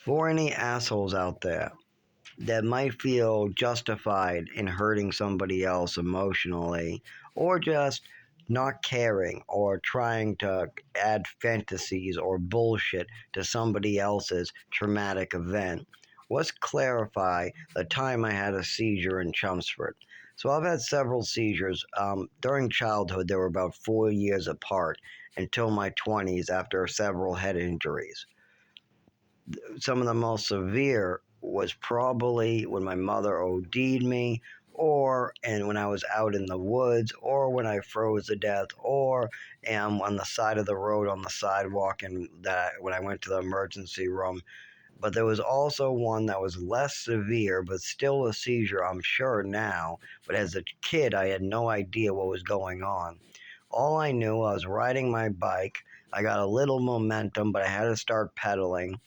For any assholes out there that might feel justified in hurting somebody else emotionally, or just not caring, or trying to add fantasies or bullshit to somebody else's traumatic event, let's clarify the time I had a seizure in Chelmsford. So I've had several seizures. During childhood, they were about 4 years apart until my 20s after several head injuries. Some of the most severe was probably when my mother OD'd me, or and when I was out in the woods, or when I froze to death, or am on the side of the road on the sidewalk, and that when I went to the emergency room. But there was also one that was less severe, but still a seizure, I'm sure now. But as a kid, I had no idea what was going on. All I knew, I was riding my bike. I got a little momentum, but I had to start pedaling.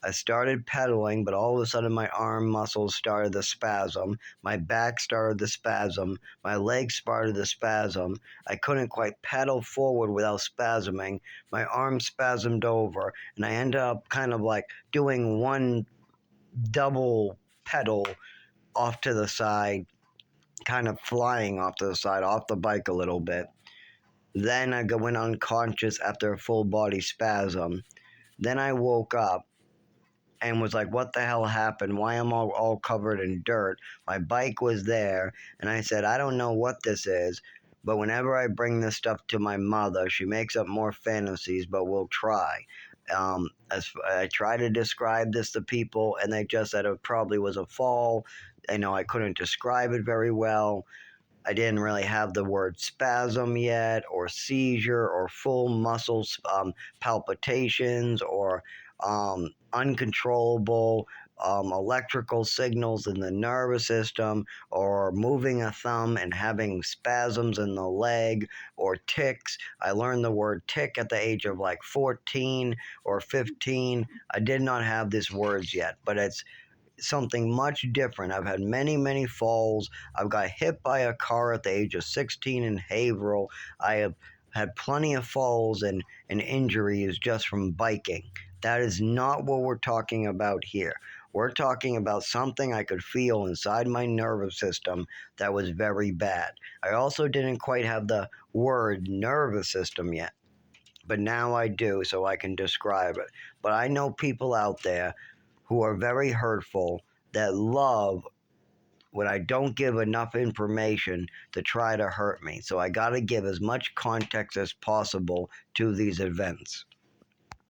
I started pedaling, but all of a sudden my arm muscles started to spasm. My back started to spasm. My legs started to spasm. I couldn't quite pedal forward without spasming. My arm spasmed over, and I ended up kind of like doing one double pedal off to the side, kind of flying off to the side, off the bike a little bit. Then I went unconscious after a full body spasm. Then I woke up and was like, what the hell happened? Why am I all covered in dirt? My bike was there, and I said, I don't know what this is, but whenever I bring this stuff to my mother, she makes up more fantasies, but we'll try. As I try to describe this to people, and they just said it probably was a fall. I couldn't describe it very well. I didn't really have the word spasm yet, or seizure, or full muscle palpitations, or uncontrollable electrical signals in the nervous system, or moving a thumb and having spasms in the leg, or tics. I learned the word tick at the age of like 14 or 15. I did not have these words yet, but it's something much different. I've had many, many falls. I've got hit by a car at the age of 16 in Haverhill. I have had plenty of falls and injuries just from biking. That is not what we're talking about here. We're talking about something I could feel inside my nervous system that was very bad. I also didn't quite have the word nervous system yet, but now I do, so I can describe it. But I know people out there who are very hurtful, that love when I don't give enough information to try to hurt me. So I got to give as much context as possible to these events.